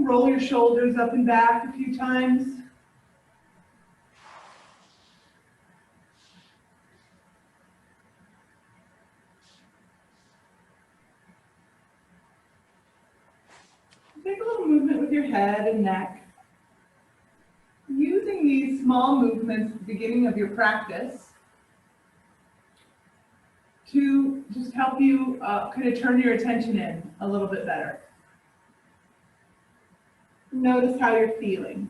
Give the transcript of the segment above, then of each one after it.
roll your shoulders up and back a few times. Take a little movement with your head and neck. Using these small movements at the beginning of your practice to just help you kind of turn your attention in a little bit better. Notice how you're feeling.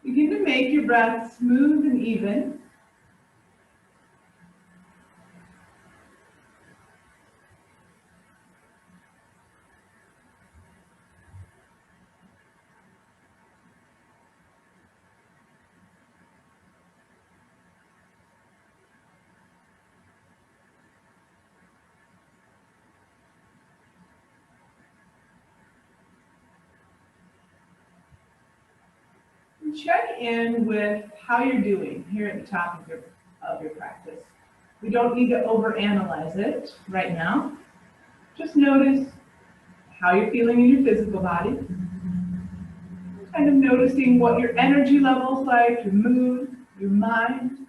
Begin to make your breath smooth and even. Check in with how you're doing here at the top of your practice. We don't need to overanalyze it right now. Just notice how you're feeling in your physical body. Kind of noticing what your energy level is like, your mood, your mind,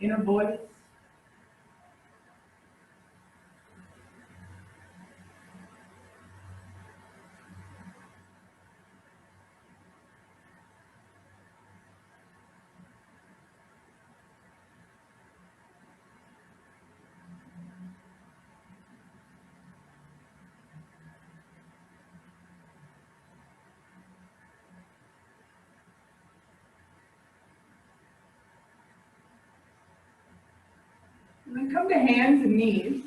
inner voice. And then come to hands and knees.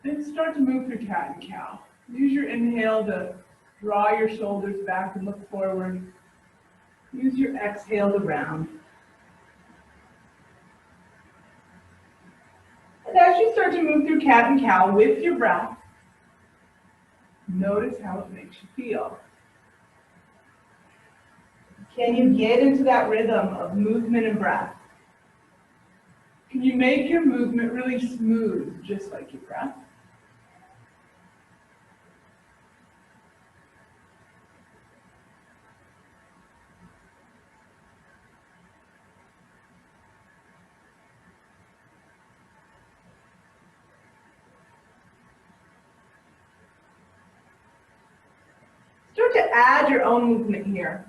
And start to move through cat and cow. Use your inhale to draw your shoulders back and look forward. Use your exhale to round. And as you start to move through cat and cow with your breath, notice how it makes you feel. Can you get into that rhythm of movement and breath? Can you make your movement really smooth, just like your breath? Start to add your own movement here.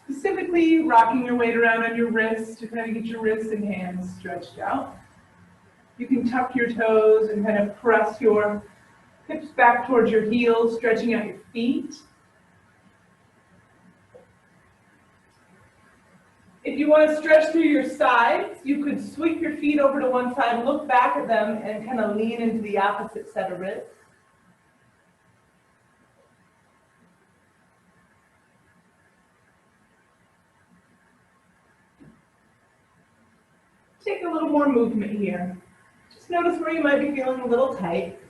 Specifically, rocking your weight around on your wrists to kind of get your wrists and hands stretched out. You can tuck your toes and kind of press your hips back towards your heels, stretching out your feet. If you want to stretch through your sides, you could sweep your feet over to one side, look back at them, and kind of lean into the opposite set of ribs. Take a little more movement here. Just notice where you might be feeling a little tight.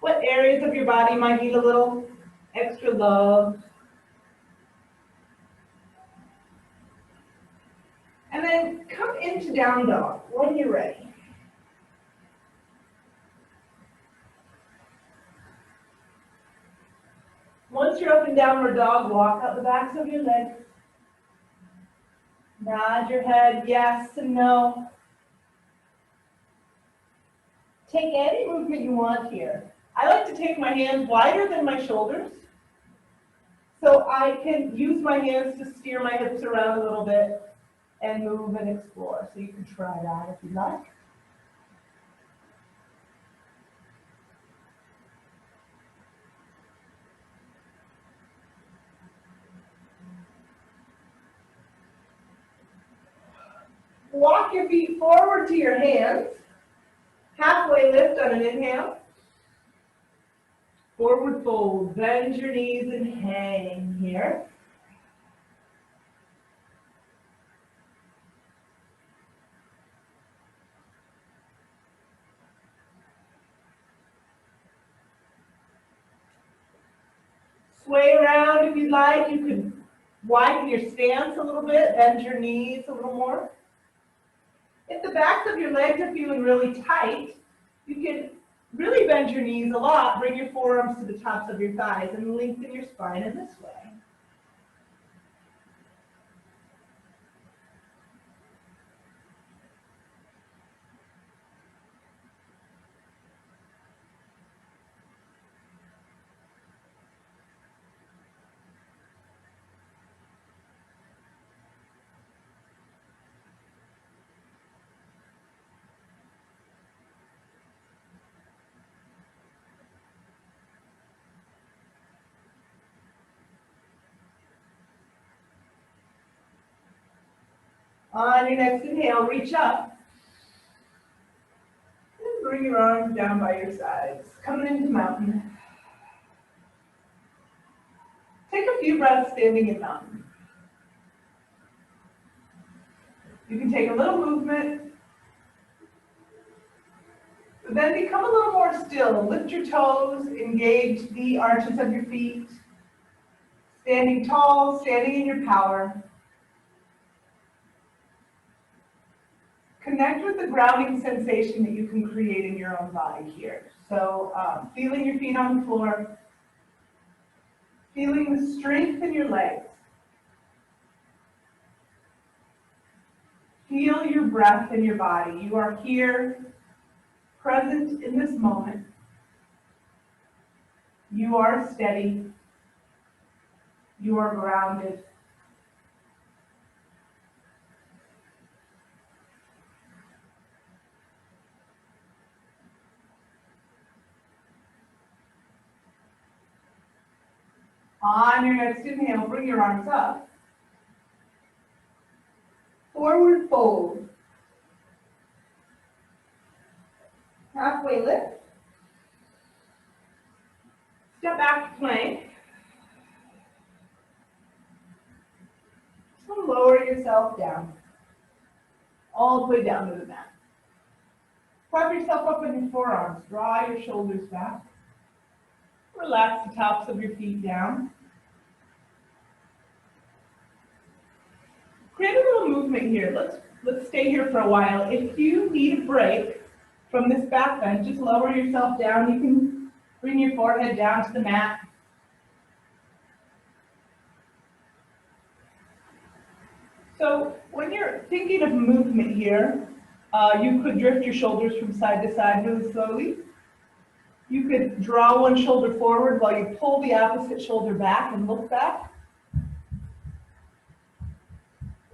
What areas of your body might need a little extra love. And then come into down dog when you're ready. Once you're up in downward dog, walk out the backs of your legs. Nod your head yes and no. Take any movement you want here. I like to take my hands wider than my shoulders, so I can use my hands to steer my hips around a little bit and move and explore. So you can try that if you like. Walk your feet forward to your hands. Halfway lift on an inhale. Forward fold. Bend your knees and hang here. Sway around if you'd like. You can Widen your stance a little bit, bend your knees a little more. If the backs of your legs are feeling really tight, you can really bend your knees a lot, bring your forearms to the tops of your thighs, and lengthen your spine in this way. On your next inhale, reach up. And bring your arms down by your sides. Coming into mountain. Take a few breaths standing in mountain. You can take a little movement, but then become a little more still. Lift your toes, engage the arches of your feet. Standing tall, standing in your power. Connect with the grounding sensation that you can create in your own body here. So feeling your feet on the floor, feeling the strength in your legs. Feel your breath in your body. You are here, present in this moment. You are steady. You are grounded. On your next inhale, bring your arms up. Forward fold. Halfway lift. Step back to plank. So lower yourself down. All the way down to the mat. Prop yourself up on your forearms. Draw your shoulders back. Relax the tops of your feet down. Create a little movement here. Let's stay here for a while. If you need a break from this back bend, just lower yourself down. You can bring your forehead down to the mat. So when you're thinking of movement here, you could drift your shoulders from side to side really slowly. You could draw one shoulder forward while you pull the opposite shoulder back and look back.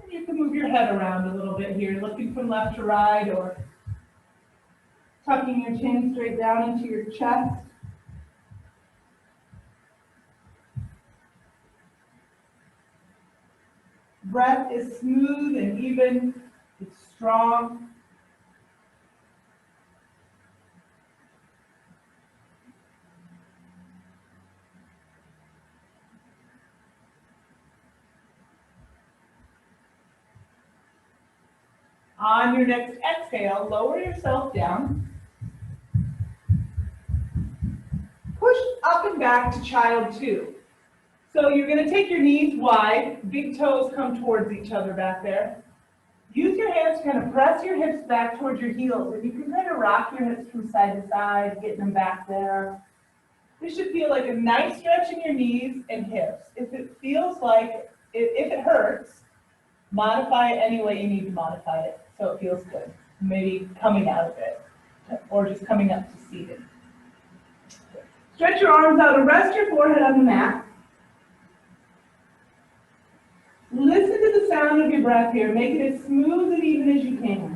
And you can move your head around a little bit here, looking from left to right or tucking your chin straight down into your chest. Breath is smooth and even, it's strong. On your next exhale, lower yourself down. Push up and back to child 2. So you're going to take your knees wide, big toes come towards each other back there. Use your hands to kind of press your hips back towards your heels, and you can kind of rock your hips from side to side, getting them back there. This should feel like a nice stretch in your knees and hips. If it feels like, if it hurts, modify it any way you need to modify it so it feels good. Maybe coming out of it, or just coming up to seated. Stretch your arms out and rest your forehead on the mat. Listen to the sound of your breath here. Make it as smooth and even as you can.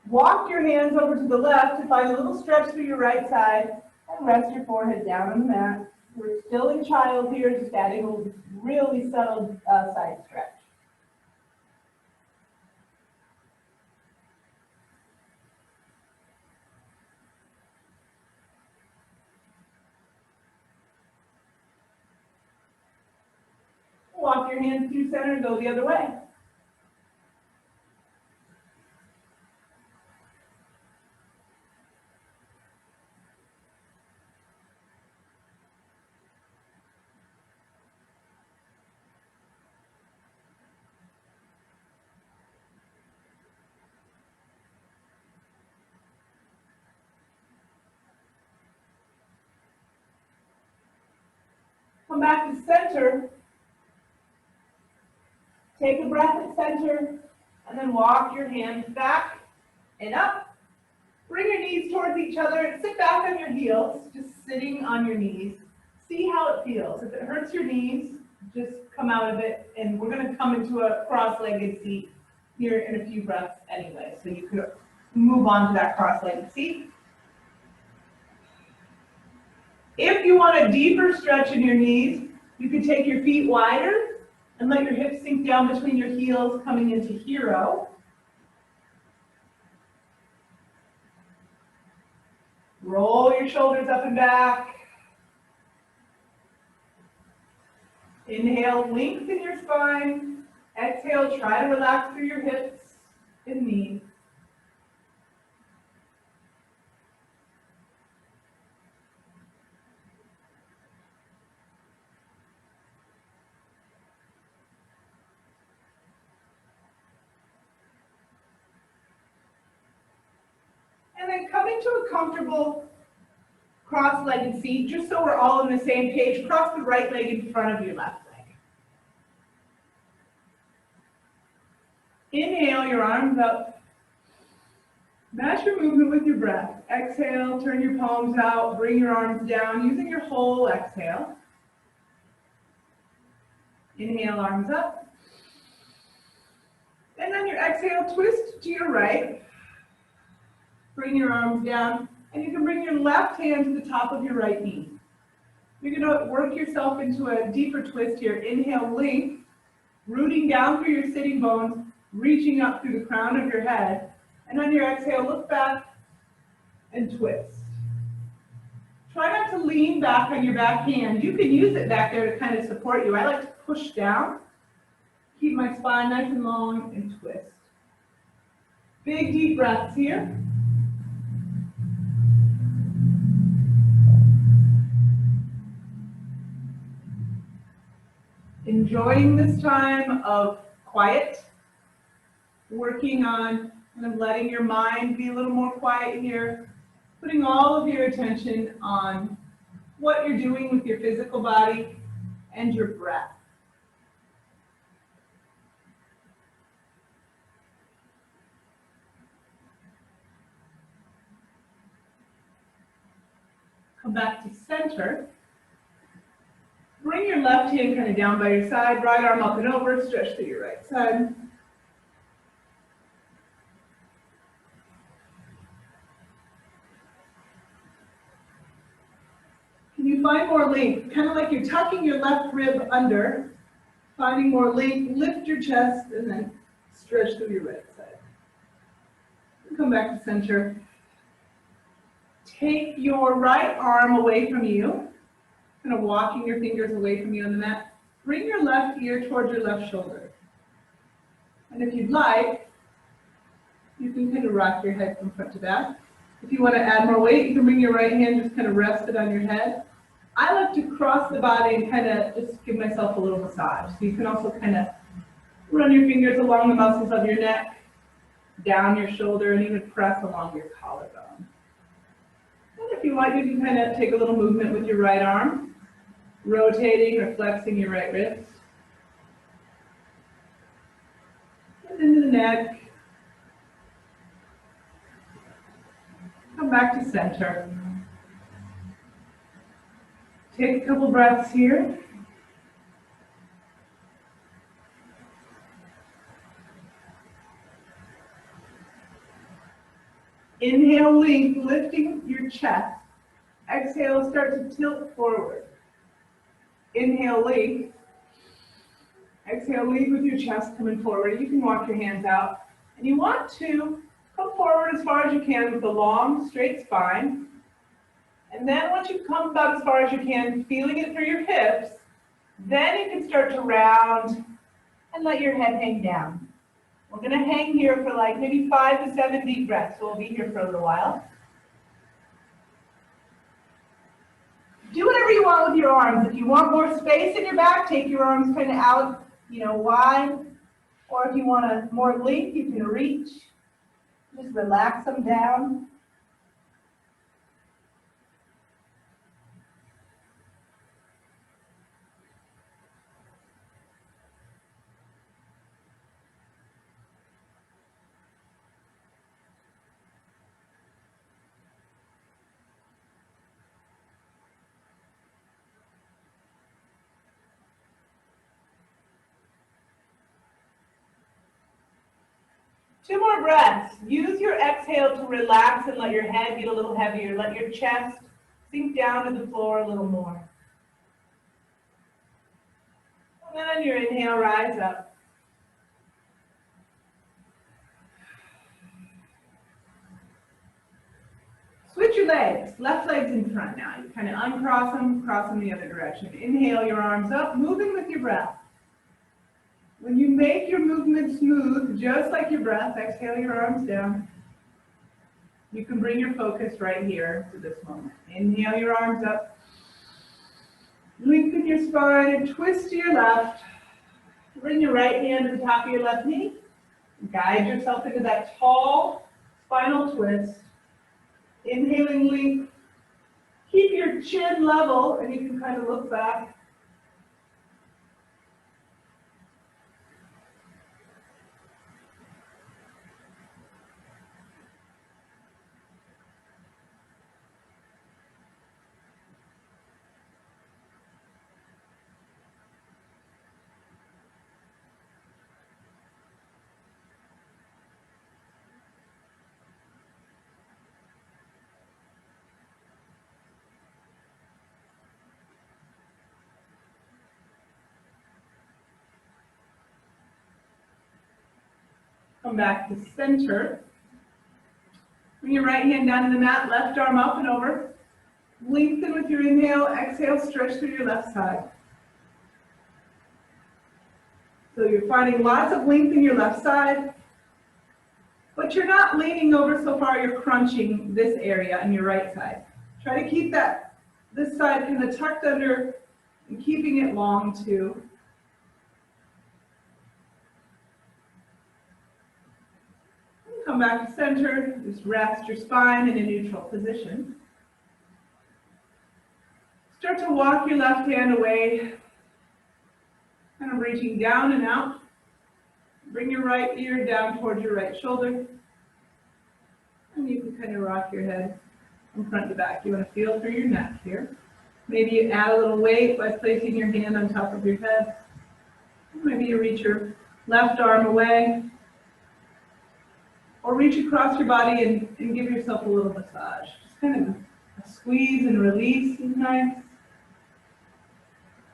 Walk your hands over to the left to find a little stretch through your right side. And rest your forehead down on the mat. We're still in child here, just adding a really subtle side stretch. Walk your hands through center and go the other way. Come back to center. Take a breath at center, and then walk your hands back and up. Bring your knees towards each other and sit back on your heels, just sitting on your knees. See how it feels. If it hurts your knees, just come out of it, and we're going to come into a cross-legged seat here in a few breaths anyway, so you could move on to that cross-legged seat. If you want a deeper stretch in your knees, you could take your feet wider and let your hips sink down between your heels, coming into hero. Roll your shoulders up and back. Inhale, lengthen your spine. Exhale, try to relax through your hips and knees. And then come into a comfortable cross-legged seat, just so we're all on the same page. Cross the right leg in front of your left leg. Inhale, your arms up. Match your movement with your breath. Exhale, turn your palms out, bring your arms down using your whole exhale. Inhale, arms up. And then your exhale, twist to your right. Bring your arms down, and you can bring your left hand to the top of your right knee. You're going to work yourself into a deeper twist here. Inhale, length, rooting down through your sitting bones, reaching up through the crown of your head. And on your exhale, look back and twist. Try not to lean back on your back hand. You can use it back there to kind of support you. I like to push down, keep my spine nice and long, and twist. Big deep breaths here. Enjoying this time of quiet, working on kind of letting your mind be a little more quiet here, putting all of your attention on what you're doing with your physical body and your breath. Come back to center. Bring your left hand kind of down by your side, right arm up and over, stretch to your right side. Can you find more length? Kind of like you're tucking your left rib under, finding more length, lift your chest, and then stretch through your right side. Come back to center. Take your right arm away from you, kind of walking your fingers away from you on the mat. Bring your left ear towards your left shoulder. And if you'd like, you can kind of rock your head from front to back. If you want to add more weight, you can bring your right hand, just kind of rest it on your head. I like to cross the body and kind of just give myself a little massage. So you can also kind of run your fingers along the muscles of your neck, down your shoulder, and even press along your collarbone. And if you want, you can kind of take a little movement with your right arm, rotating or flexing your right wrist. And into the neck. Come back to center. Take a couple breaths here. Inhale, length, lifting your chest. Exhale, start to tilt forward. Inhale, length. Exhale, lead with your chest coming forward. You can walk your hands out. And you want to come forward as far as you can with a long, straight spine. And then once you come about as far as you can, feeling it through your hips, then you can start to round and let your head hang down. We're going to hang here for like maybe 5 to 7 deep breaths. So we'll be here for a little while. Do whatever you want with your arms. If you want more space in your back, take your arms kind of out, wide. Or if you want more length, you can reach. Just relax them down. Two more breaths. Use your exhale to relax and let your head get a little heavier. Let your chest sink down to the floor a little more. And then on your inhale, rise up. Switch your legs. Left leg's in front now. You kind of uncross them, cross them the other direction. Inhale your arms up, moving with your breath. When you make your movement smooth, just like your breath, exhale your arms down. You can bring your focus right here to this moment. Inhale your arms up. Lengthen your spine and twist to your left. Bring your right hand to the top of your left knee. Guide yourself into that tall spinal twist. Inhaling length. Keep your chin level and you can kind of look back. Come back to center. Bring your right hand down to the mat, left arm up and over. Lengthen with your inhale, exhale, stretch through your left side. So you're finding lots of length in your left side, but you're not leaning over so far you're crunching this area on your right side. Try to keep this side kind of tucked under and keeping it long too. Come back to center, just rest your spine in a neutral position. Start to walk your left hand away, kind of reaching down and out. Bring your right ear down towards your right shoulder. And you can kind of rock your head from front to back. You want to feel through your neck here. Maybe you add a little weight by placing your hand on top of your head. Maybe you reach your left arm away. Or reach across your body and give yourself a little massage. Just kind of a squeeze and release is nice.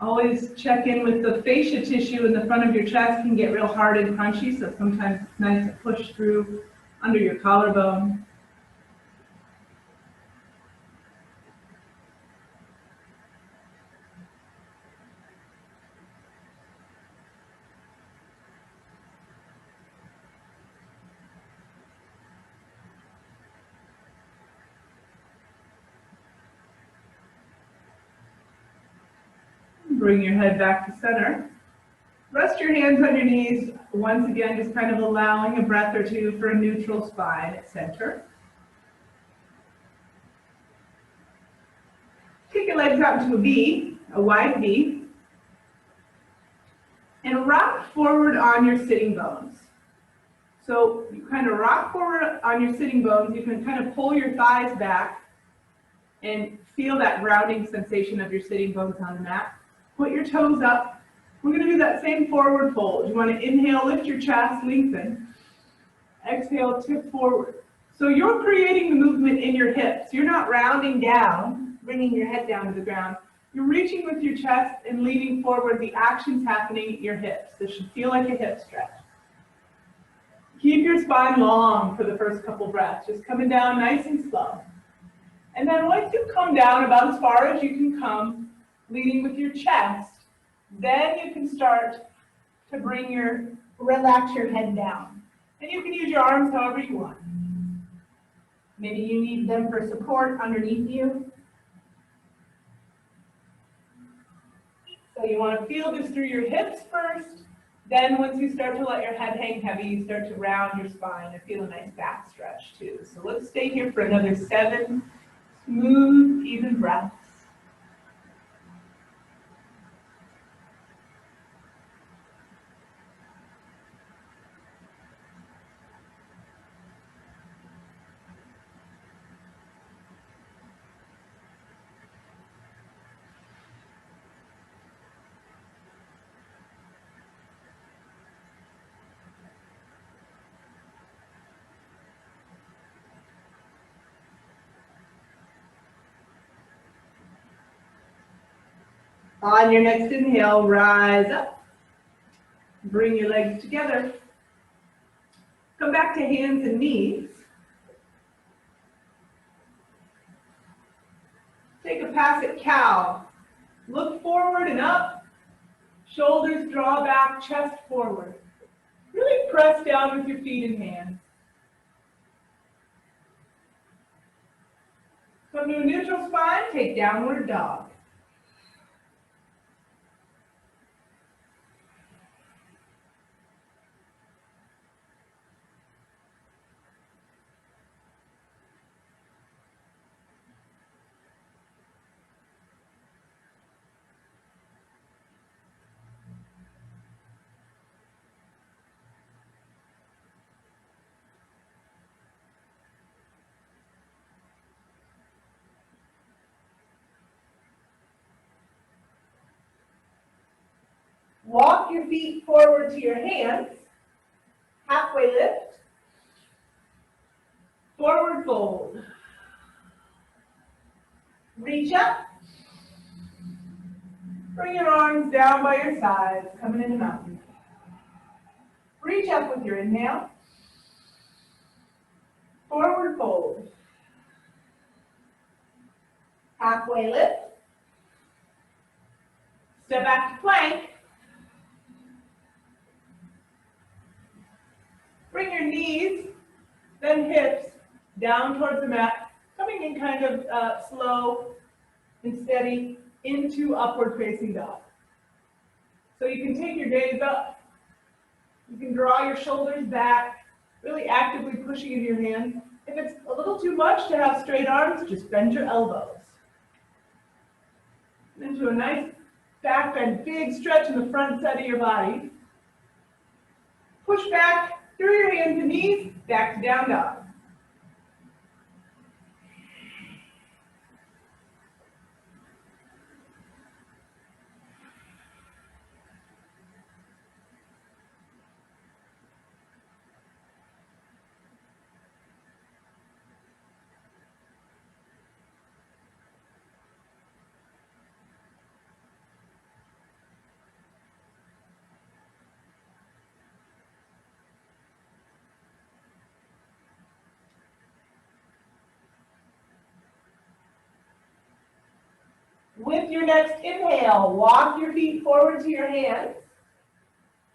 Always check in with the fascia tissue in the front of your chest can get real hard and crunchy, so sometimes it's nice to push through under your collarbone. Bring your head back to center. Rest your hands on your knees. Once again, just kind of allowing a breath or two for a neutral spine at center. Kick your legs out into a V, a wide V. And rock forward on your sitting bones. So you kind of rock forward on your sitting bones. You can kind of pull your thighs back and feel that grounding sensation of your sitting bones on the mat. Put your toes up. We're going to do that same forward fold. You want to inhale, lift your chest, lengthen. Exhale, tip forward. So you're creating the movement in your hips. You're not rounding down. bringing your head down to the ground. You're reaching with your chest and leaning forward. The action's happening at your hips. This should feel like a hip stretch. Keep your spine long for the first couple breaths, just coming down nice and slow. And then once you come down about as far as you can come, leading with your chest, then you can start to relax your head down. And you can use your arms however you want. Maybe you need them for support underneath you. So you want to feel this through your hips first. Then once you start to let your head hang heavy, you start to round your spine and feel a nice back stretch too. So let's stay here for another 7 smooth, even breaths. On your next inhale, rise up. Bring your legs together. Come back to hands and knees. Take a pass at cow. Look forward and up. Shoulders draw back, chest forward. Really press down with your feet and hands. Come to a neutral spine, take downward dog. Walk your feet forward to your hands. Halfway lift. Forward fold. Reach up. Bring your arms down by your sides, coming into mountain. Reach up with your inhale. Forward fold. Halfway lift. Step back to plank. Bring your knees, then hips down towards the mat, coming in kind of slow and steady into upward facing dog. So you can take your gaze up. You can draw your shoulders back, really actively pushing into your hands. If it's a little too much to have straight arms, just bend your elbows. Into a nice back bend, big stretch in the front side of your body. Push back through your hands and knees, back to down dog. With your next inhale, walk your feet forward to your hands.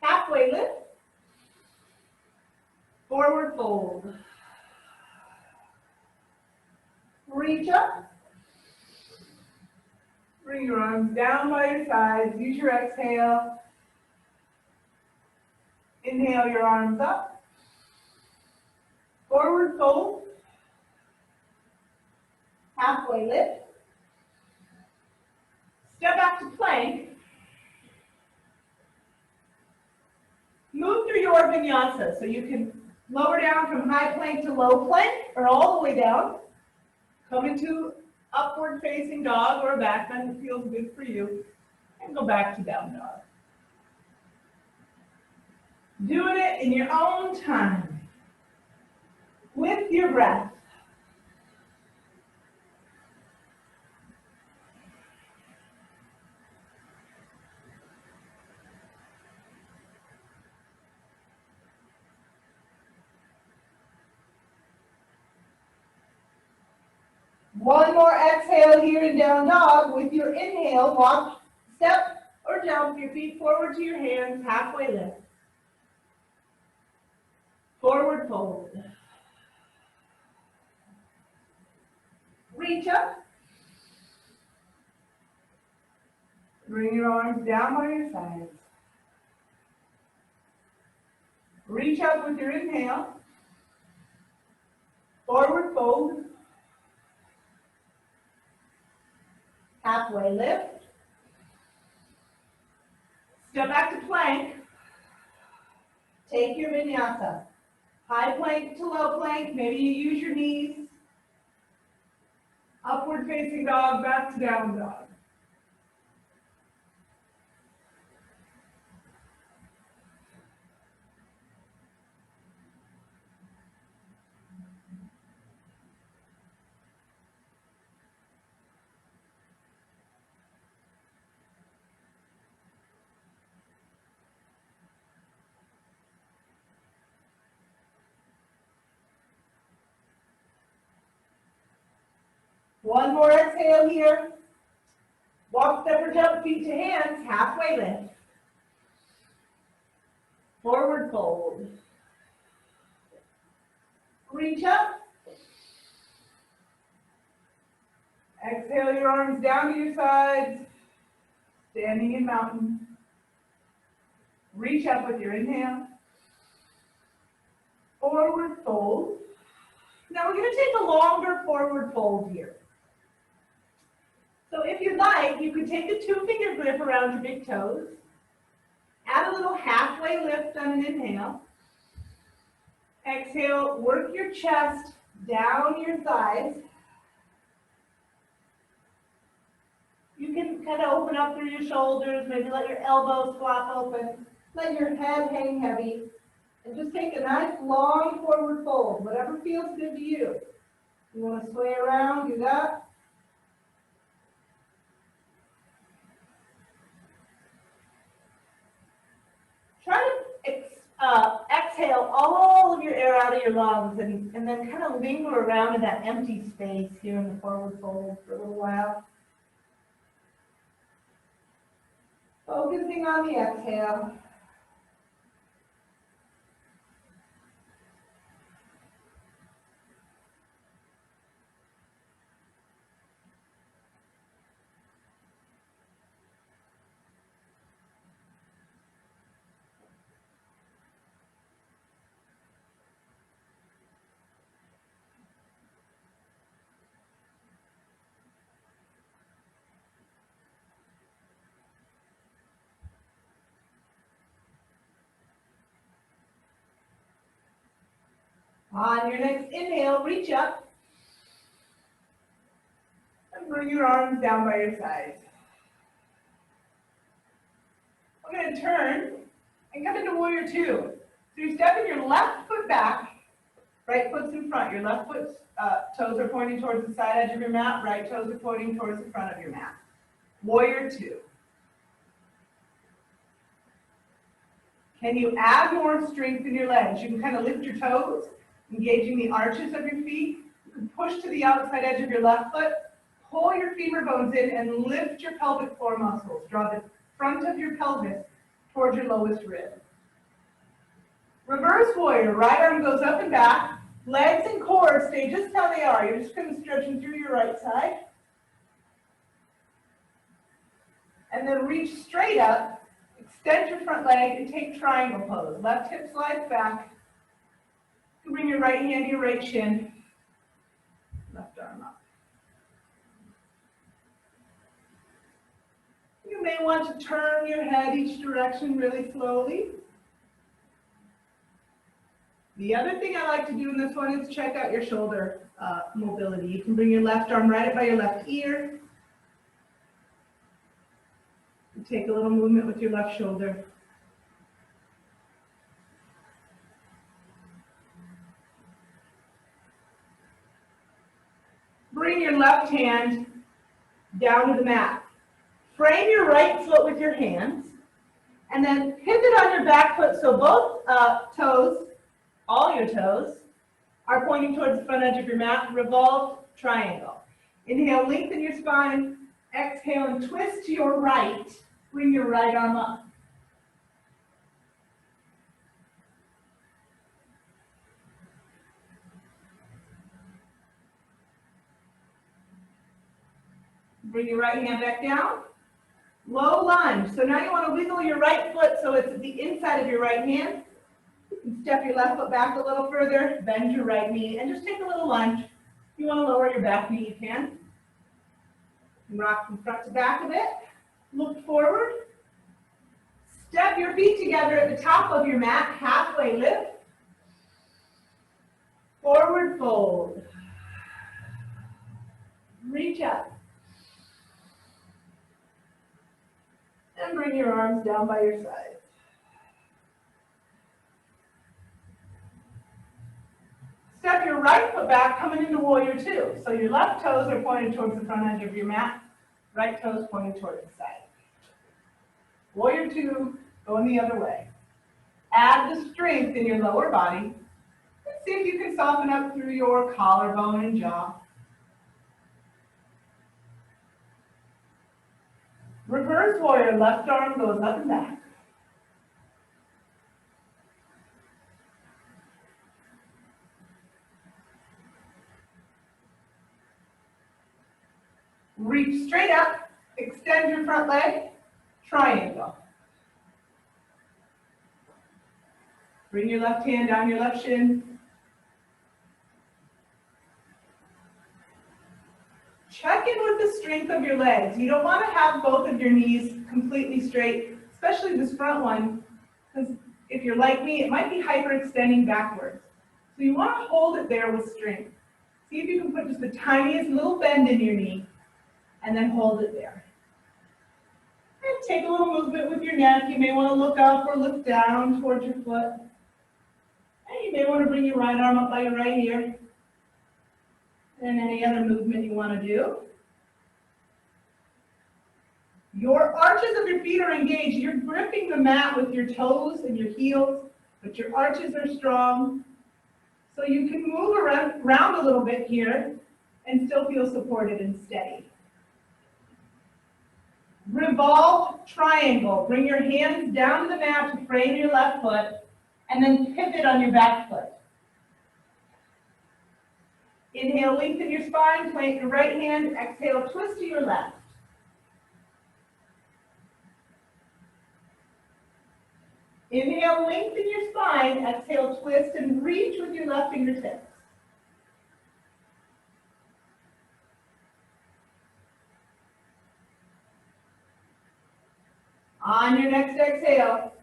Halfway lift. Forward fold. Reach up. Bring your arms down by your sides. Use your exhale. Inhale your arms up. Forward fold. Halfway lift. Step back to plank. Move through your vinyasa, so you can lower down from high plank to low plank, or all the way down. Come into upward facing dog or a back bend that feels good for you, and go back to down dog. Doing it in your own time, with your breath. One more exhale here in down dog. With your inhale, walk, step, or jump your feet forward to your hands, halfway lift. Forward fold. Reach up. Bring your arms down by your sides. Reach up with your inhale. Forward fold. Halfway lift. Step back to plank. Take your vinyasa. High plank to low plank. Maybe you use your knees. Upward facing dog, back to down dog. One more exhale here. Walk, step, or jump, feet to hands, halfway lift. Forward fold. Reach up. Exhale your arms down to your sides, standing in mountain. Reach up with your inhale. Forward fold. Now we're going to take a longer forward fold here. So if you'd like, you could take a 2-finger grip around your big toes. Add a little halfway lift on an inhale. Exhale, work your chest down your thighs. You can kind of open up through your shoulders, maybe let your elbows flop open, let your head hang heavy, and just take a nice long forward fold, whatever feels good to you. You want to sway around, do that. Try to exhale all of your air out of your lungs and then kind of linger around in that empty space here in the forward fold for a little while. Focusing on the exhale. On your next inhale, reach up and bring your arms down by your sides. We're going to turn and come into warrior two. So you're stepping your left foot back, right foot's in front. Your left foot's toes are pointing towards the side edge of your mat, right toes are pointing towards the front of your mat. Warrior two. Can you add more strength in your legs? You can kind of lift your toes, engaging the arches of your feet. You can push to the outside edge of your left foot, pull your femur bones in, and lift your pelvic floor muscles. Draw the front of your pelvis towards your lowest rib. Reverse warrior. Right arm goes up and back. Legs and core stay just how they are. You're just kind of stretching through your right side. And then reach straight up, extend your front leg, and take triangle pose. Left hip slides back. You bring your right hand to your right shin. Left arm up. You may want to turn your head each direction really slowly. The other thing I like to do in this one is check out your shoulder mobility. You can bring your left arm right up by your left ear. You take a little movement with your left shoulder. Bring your left hand down to the mat. Frame your right foot with your hands, and then pivot on your back foot so both toes, all your toes, are pointing towards the front edge of your mat. Revolve triangle. Inhale, lengthen your spine. Exhale and twist to your right. Bring your right arm up. Bring your right hand back down. Low lunge. So now you want to wiggle your right foot so it's at the inside of your right hand. You can step your left foot back a little further, bend your right knee, and just take a little lunge. If you want to lower your back knee, you can. Rock from front to back a bit. Look forward. Step your feet together at the top of your mat, halfway lift. Forward fold. Reach up. And bring your arms down by your sides. Step your right foot back, coming into warrior two. So your left toes are pointed towards the front edge of your mat, right toes pointed towards the side. Warrior two, going the other way. Add the strength in your lower body. And see if you can soften up through your collarbone and jaw. Reverse warrior, left arm goes up and back. Reach straight up, extend your front leg, triangle. Bring your left hand down your left shin. Check in with the strength of your legs. You don't want to have both of your knees completely straight, especially this front one, because if you're like me, it might be hyperextending backwards. So you want to hold it there with strength. See if you can put just the tiniest little bend in your knee, and then hold it there. And take a little movement with your neck. You may want to look up or look down towards your foot. And you may want to bring your right arm up by your right ear. And any other movement you want to do. Your arches of your feet are engaged. You're gripping the mat with your toes and your heels, but your arches are strong. So you can move around a little bit here and still feel supported and steady. Revolve triangle. Bring your hands down the mat to frame your left foot, and then pivot on your back foot. Inhale, lengthen your spine, plant your right hand. Exhale, twist to your left. Inhale, lengthen your spine. Exhale, twist and reach with your left fingertips. On your next exhale,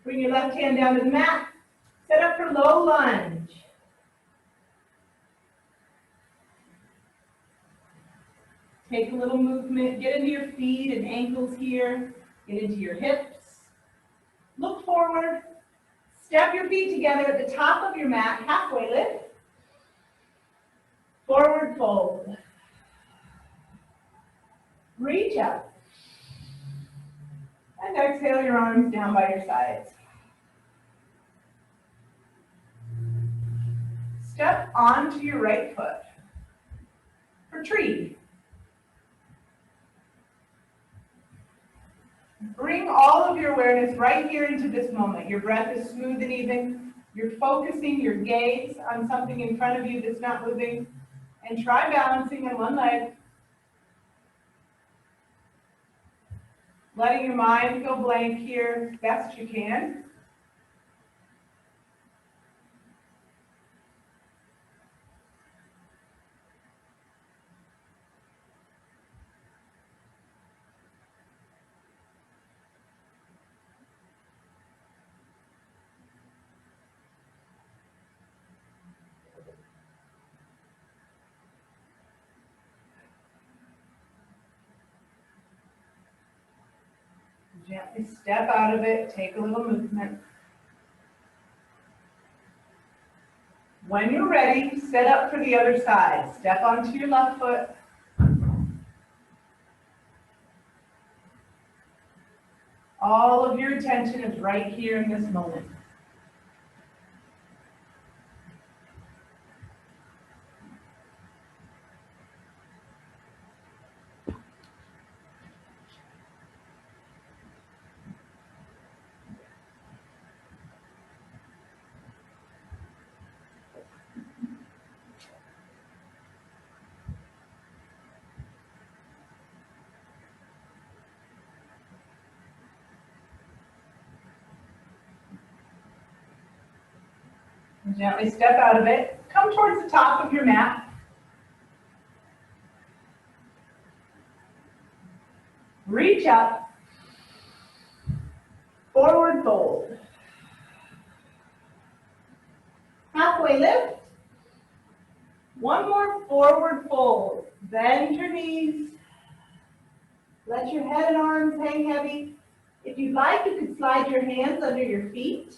bring your left hand down to the mat. Set up for low lunge. Take a little movement, get into your feet and ankles here, get into your hips. Look forward, step your feet together at the top of your mat, halfway lift. Forward fold. Reach up. And exhale your arms down by your sides. Step onto your right foot for tree. Bring all of your awareness right here into this moment. Your breath is smooth and even. You're focusing your gaze on something in front of you that's not moving. And try balancing on one leg. Letting your mind go blank here best you can. Gently step out of it, take a little movement. When you're ready, set up for the other side. Step onto your left foot. All of your attention is right here in this moment. Gently step out of it. Come towards the top of your mat. Reach up. Forward fold. Halfway lift. One more forward fold. Bend your knees. Let your head and arms hang heavy. If you'd like, you could slide your hands under your feet.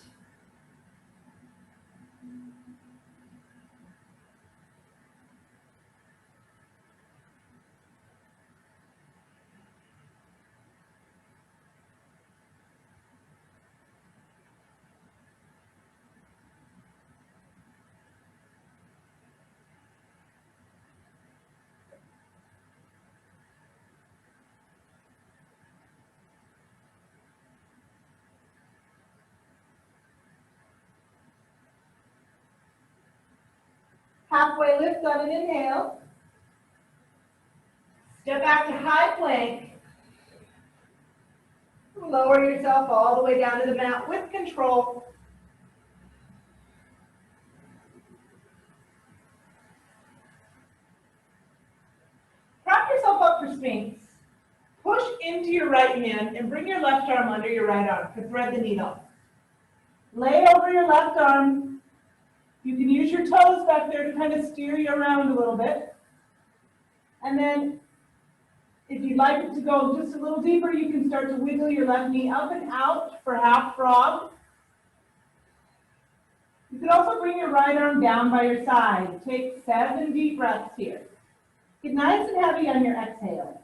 Halfway lift on an inhale. Step back to high plank. Lower yourself all the way down to the mat with control. Prop yourself up for Sphinx. Push into your right hand and bring your left arm under your right arm to thread the needle. Lay over your left arm. You can use your toes back there to kind of steer you around a little bit. And then if you'd like it to go just a little deeper, you can start to wiggle your left knee up and out for half frog. You can also bring your right arm down by your side. Take 7 deep breaths here. Get nice and heavy on your exhale.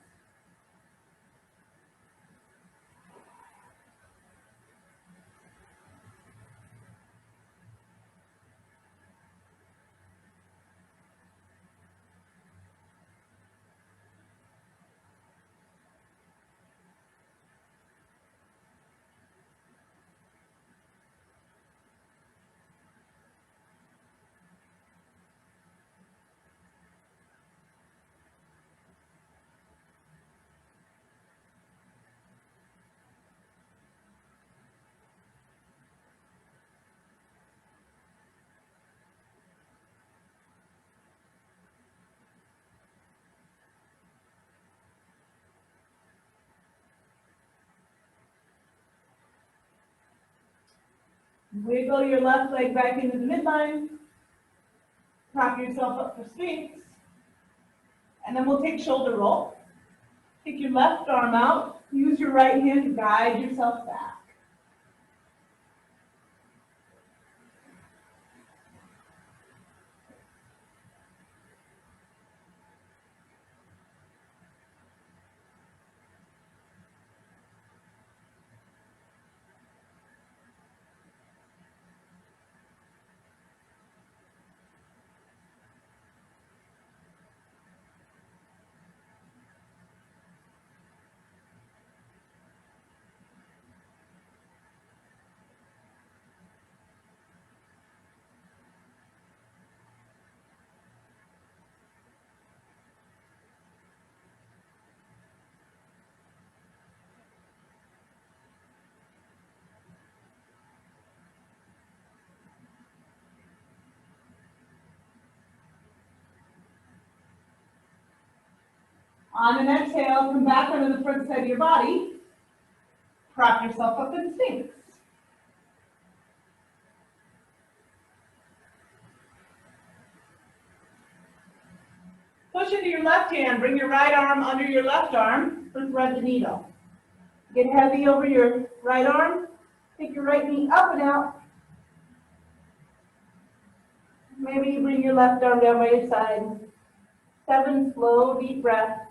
Wiggle your left leg back into the midline. Prop yourself up for Sphinx. And then we'll take shoulder roll. Take your left arm out. Use your right hand to guide yourself back. On an exhale, come back onto the front side of your body. Prop yourself up in Sphinx. Push into your left hand. Bring your right arm under your left arm for thread the needle. Get heavy over your right arm. Take your right knee up and out. Maybe you bring your left arm down by your side. 7 slow, deep breaths.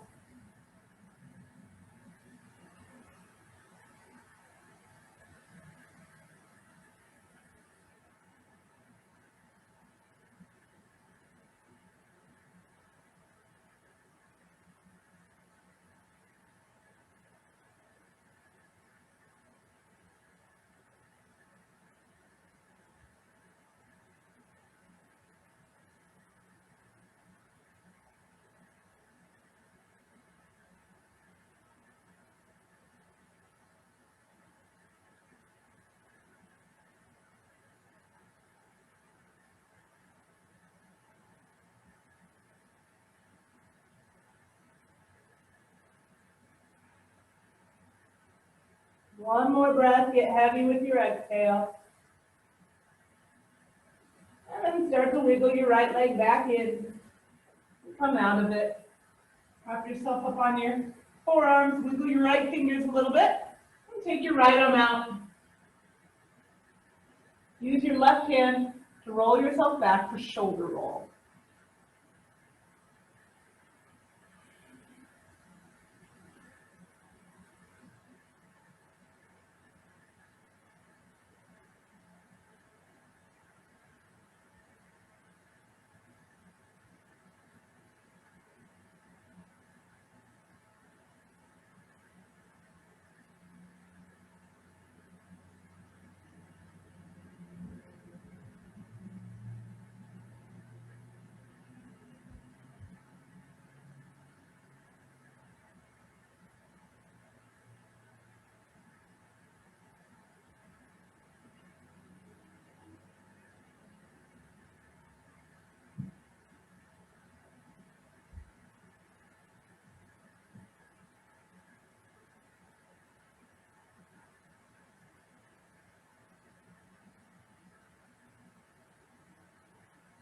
One more breath, get heavy with your exhale. And then start to wiggle your right leg back in. Come out of it. Wrap yourself up on your forearms, wiggle your right fingers a little bit, and take your right arm out. Use your left hand to roll yourself back for shoulder roll.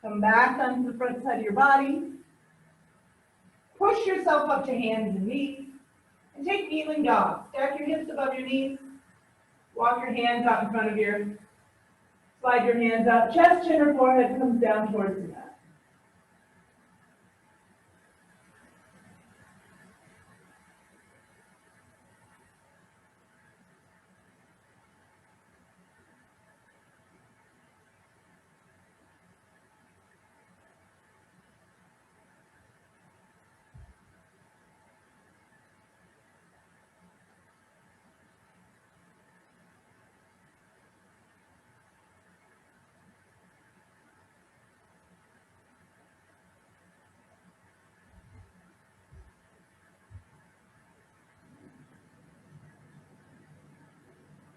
Come back onto the front side of your body. Push yourself up to hands and knees. And take kneeling dog. Stack your hips above your knees. Walk your hands out in front of you. Slide your hands out. Chest, chin, or forehead comes down towards the mat.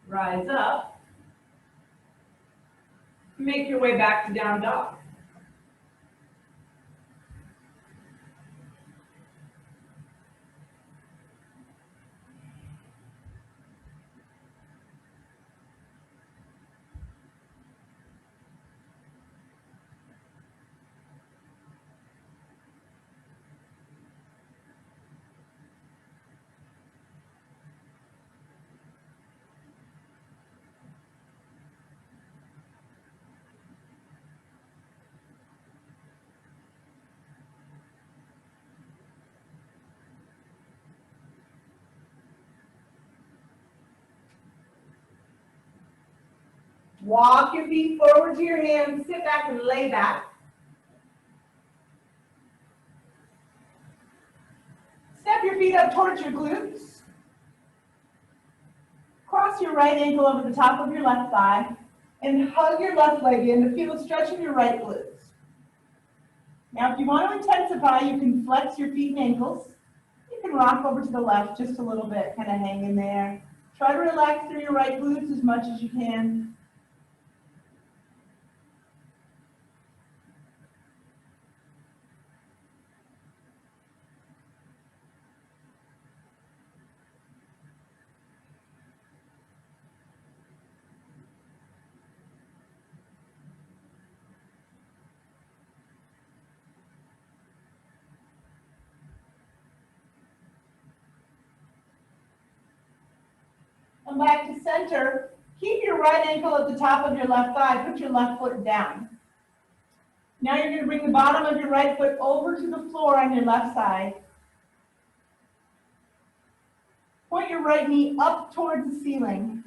Rise up. Make your way back to down dog. Walk your feet forward to your hands. Sit back and lay back. Step your feet up towards your glutes. Cross your right ankle over the top of your left thigh and hug your left leg in to feel a stretch in your right glutes. Now, if you want to intensify, you can flex your feet and ankles. You can rock over to the left just a little bit, kind of hang in there. Try to relax through your right glutes as much as you can. Come back to center. Keep your right ankle at the top of your left thigh. Put your left foot down. Now you're going to bring the bottom of your right foot over to the floor on your left side. Point your right knee up towards the ceiling.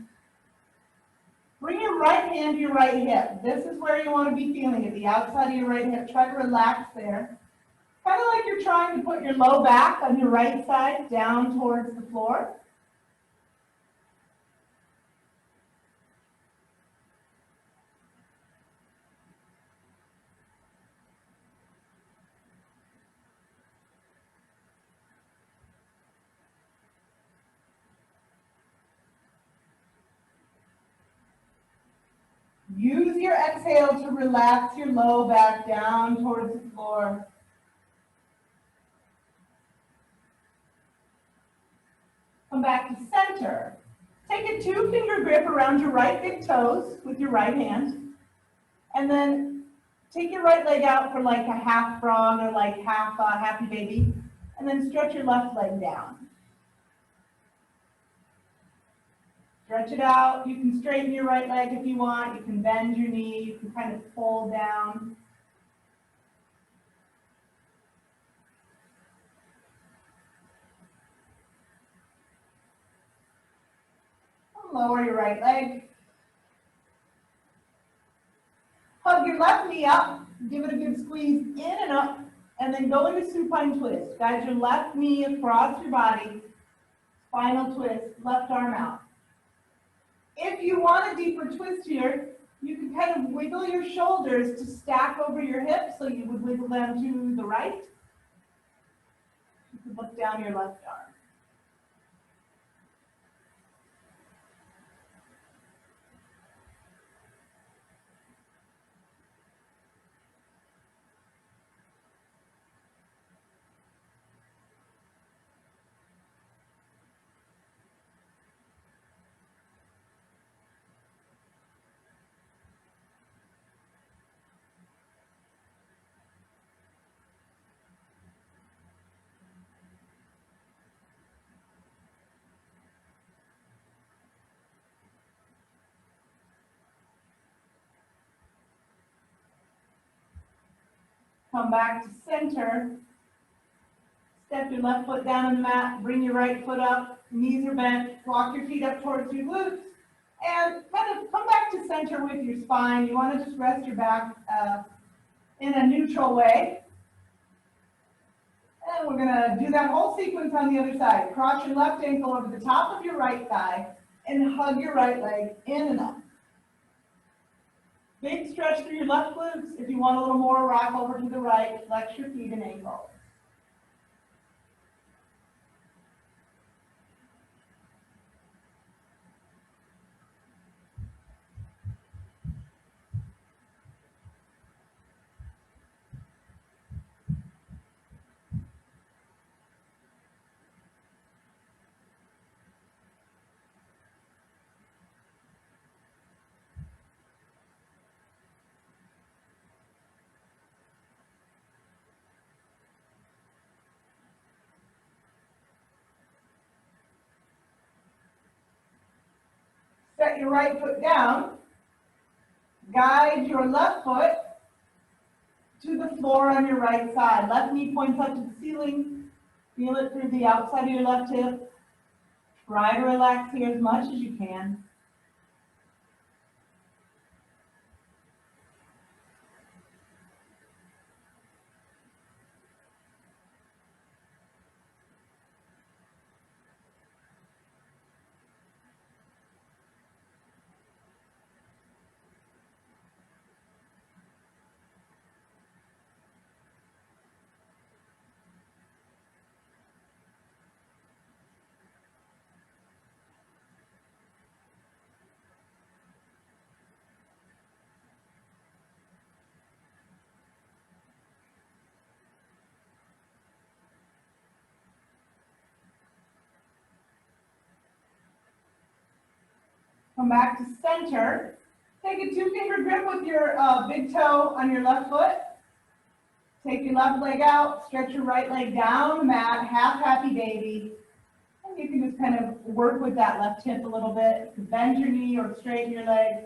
Bring your right hand to your right hip. This is where you want to be feeling it, the outside of your right hip. Try to relax there. Kind of like you're trying to put your low back on your right side down towards the floor. Use your exhale to relax your low back down towards the floor. Come back to center. Take a 2-finger grip around your right big toes with your right hand, and then take your right leg out for like a half frog or like half happy baby, and then stretch your left leg down. Stretch it out. You can straighten your right leg if you want. You can bend your knee. You can kind of fold down. Lower your right leg. Hug your left knee up. Give it a good squeeze in and up. And then go into supine twist. Guide your left knee across your body. Spinal twist. Left arm out. If you want a deeper twist here, you can kind of wiggle your shoulders to stack over your hips, so you would wiggle them to the right. You could look down your left arm. Come back to center. Step your left foot down on the mat. Bring your right foot up. Knees are bent. Walk your feet up towards your glutes. And kind of come back to center with your spine. You want to just rest your back in a neutral way. And we're going to do that whole sequence on the other side. Cross your left ankle over the top of your right thigh and hug your right leg in and up. Big stretch through your left glutes. If you want a little more, rock over to the right. Flex your feet and ankles. Set your right foot down. Guide your left foot to the floor on your right side. Left knee points up to the ceiling. Feel it through the outside of your left hip. Try to relax here as much as you can. Come back to center. Take a 2-finger grip with your big toe on your left foot. Take your left leg out, stretch your right leg down the mat, half happy baby. And you can just kind of work with that left hip a little bit. You can bend your knee or straighten your leg.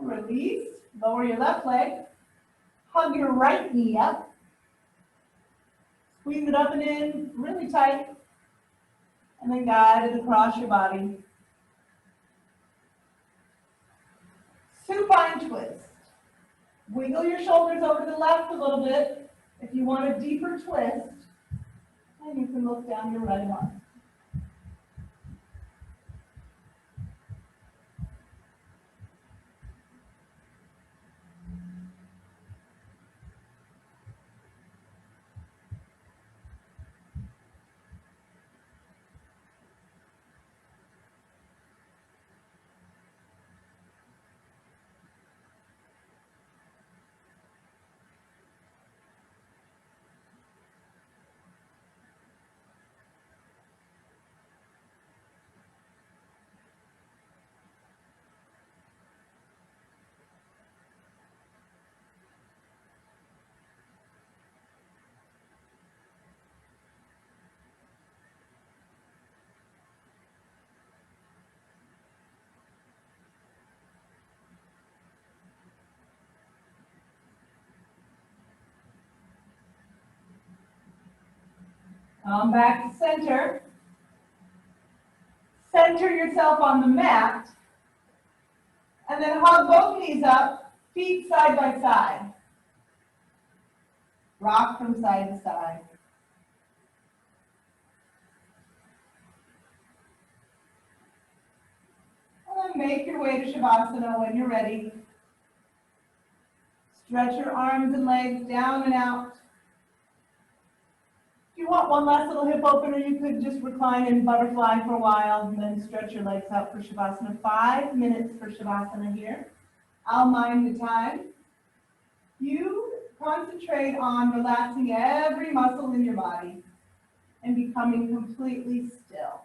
Release, lower your left leg, hug your right knee up, squeeze it up and in really tight, and then guide it across your body. Supine twist. Wiggle your shoulders over to the left a little bit if you want a deeper twist, and you can look down your right arm. Come back to center. Center yourself on the mat. And then hug both knees up, feet side by side. Rock from side to side. And then make your way to Shavasana when you're ready. Stretch your arms and legs down and out. If you want one last little hip opener, you could just recline in butterfly for a while and then stretch your legs out for Shavasana. 5 minutes for Shavasana here. I'll mind the time. You concentrate on relaxing every muscle in your body and becoming completely still.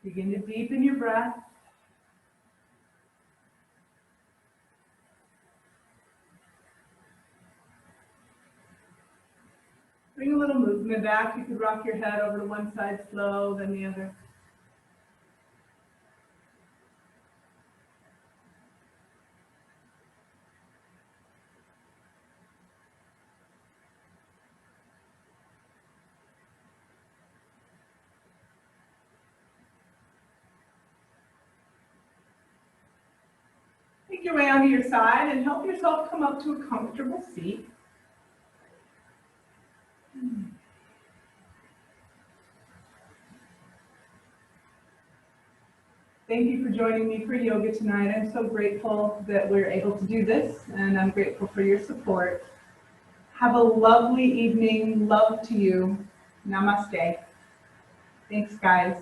Begin to deepen your breath. Bring a little movement back. You could rock your head over to one side slow, then the other. Make your way onto your side and help yourself come up to a comfortable seat. Thank you for joining me for yoga tonight. I'm so grateful that we're able to do this, and I'm grateful for your support. Have a lovely evening. Love to you. Namaste. Thanks, guys.